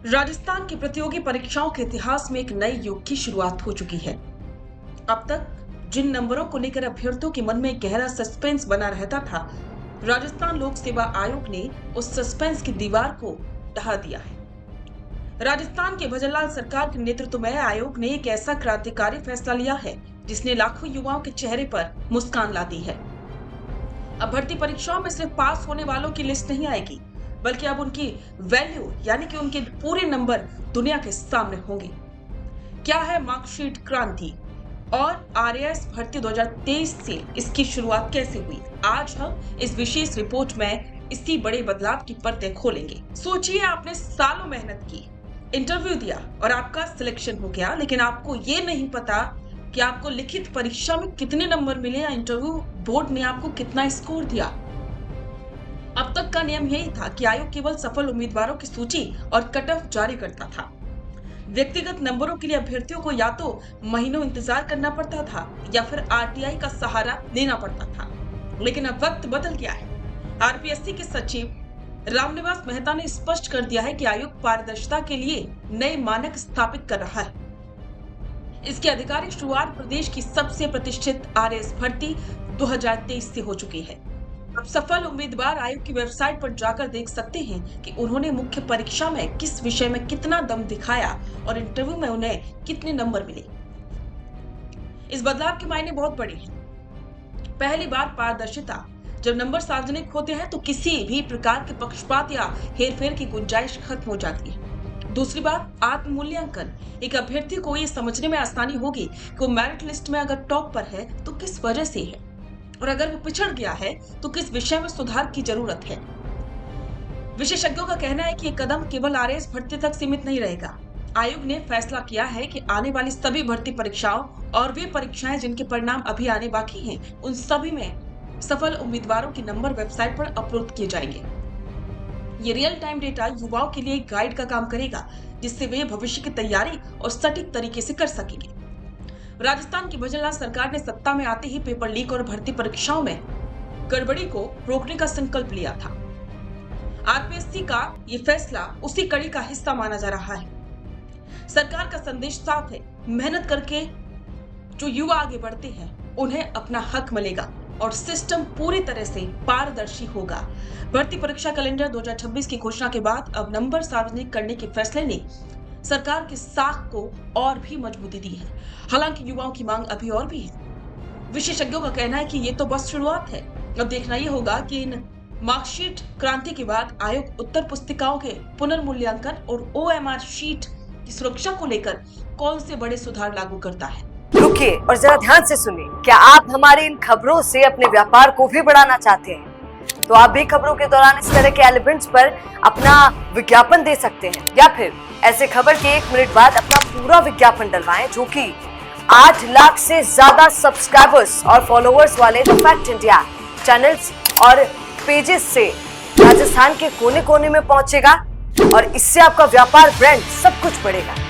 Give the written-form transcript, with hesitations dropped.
राजस्थान की प्रतियोगी परीक्षाओं के इतिहास में एक नए युग की शुरुआत हो चुकी है। अब तक जिन नंबरों को लेकर अभ्यर्थियों के मन में गहरा सस्पेंस बना रहता था, राजस्थान लोक सेवा आयोग ने उस सस्पेंस की दीवार को ढहा दिया है। राजस्थान के भजनलाल सरकार के नेतृत्व में आयोग ने एक ऐसा क्रांतिकारी फैसला लिया है जिसने लाखों युवाओं के चेहरे पर मुस्कान ला दी है। अब भर्ती परीक्षाओं में सिर्फ पास होने वालों की लिस्ट नहीं आएगी, बल्कि अब उनकी वैल्यू यानी कि उनके पूरे नंबर दुनिया के सामने होंगे। क्या है मार्कशीट क्रांति और आरएएस भर्ती 2023 से इसकी शुरुआत कैसे हुई, आज हम इस विशेष रिपोर्ट में इसी बड़े बदलाव की परतें खोलेंगे। सोचिए, आपने सालों मेहनत की, इंटरव्यू दिया और आपका सिलेक्शन हो गया, लेकिन आपको ये नहीं पता कि आपको लिखित परीक्षा में कितने नंबर मिले या इंटरव्यू बोर्ड ने आपको कितना स्कोर दिया। अब तक का नियम यही था कि आयोग केवल सफल उम्मीदवारों की सूची और कट ऑफ जारी करता था। व्यक्तिगत नंबरों के लिए अभ्यर्थियों को या तो महीनों इंतजार करना पड़ता था या फिर आरटीआई का सहारा लेना पड़ता था। लेकिन अब वक्त बदल गया है। आरपीएससी के सचिव रामनिवास मेहता ने स्पष्ट कर दिया है कि आयोग पारदर्शिता के लिए नए मानक स्थापित कर रहा है। इसकी आधिकारिक शुरुआत प्रदेश की सबसे प्रतिष्ठित आरएएस भर्ती 2023 से हो चुकी है। अब सफल उम्मीदवार आयोग की वेबसाइट पर जाकर देख सकते हैं कि उन्होंने मुख्य परीक्षा में किस विषय में कितना दम दिखाया और इंटरव्यू में उन्हें कितने नंबर मिले। इस बदलाव के मायने बहुत बड़े हैं। पहली बार पारदर्शिता। जब नंबर सार्वजनिक होते हैं तो किसी भी प्रकार के पक्षपात या हेरफेर की गुंजाइश खत्म हो जाती है। दूसरी बात, आत्म मूल्यांकन। एक अभ्यर्थी को ये समझने में आसानी होगी कि वो मेरिट लिस्ट में अगर टॉप पर है तो किस वजह से है, और अगर वो पिछड़ गया है तो किस विषय में सुधार की जरूरत है। विशेषज्ञों का कहना है कि ये कदम केवल आरएएस भर्ती तक सीमित नहीं रहेगा। आयोग ने फैसला किया है कि आने वाली सभी भर्ती परीक्षाओं और वे परीक्षाएं जिनके परिणाम अभी आने बाकी हैं, उन सभी में सफल उम्मीदवारों के नंबर वेबसाइट पर अपलोड किए जाएंगे। ये रियल टाइम डेटा युवाओं के लिए एक गाइड का काम करेगा, जिससे वे भविष्य की तैयारी और सटीक तरीके से कर सकेंगे। राजस्थान की भजनलाल सरकार ने सत्ता में आते ही पेपर लीक और भर्ती परीक्षाओं में गड़बड़ी को रोकने का संकल्प लिया था। आरपीएससी का ये फैसला उसी कड़ी का हिस्सा माना जा रहा है। सरकार का संदेश साफ है, मेहनत करके जो युवा आगे बढ़ते हैं उन्हें अपना हक मिलेगा और सिस्टम पूरी तरह से पारदर्शी होगा। भर्ती परीक्षा कैलेंडर 2026 की घोषणा के बाद अब नंबर सार्वजनिक करने के फैसले ने सरकार की साख को और भी मजबूती दी है। हालांकि युवाओं की मांग अभी और भी है। विशेषज्ञों का कहना है कि ये तो बस शुरुआत है। अब देखना ये होगा कि इन मार्कशीट क्रांति के बाद आयोग उत्तर पुस्तिकाओं के पुनर्मूल्यांकन और ओएमआर शीट की सुरक्षा को लेकर कौन से बड़े सुधार लागू करता है। रुकिए और जरा ध्यान से सुनिए। क्या आप हमारी इन खबरों से अपने व्यापार को भी बढ़ाना चाहते हैं? तो आप भी खबरों के दौरान इस तरह के एलिमेंट्स पर अपना विज्ञापन दे सकते हैं, या फिर ऐसे खबर के 1 मिनट बाद अपना पूरा विज्ञापन डलवाएं, जो कि 8 लाख से ज्यादा सब्सक्राइबर्स और फॉलोअर्स वाले द फैक्ट इंडिया चैनल्स और पेजेस से राजस्थान के कोने कोने में पहुंचेगा, और इससे आपका व्यापार, ब्रांड सब कुछ बढ़ेगा।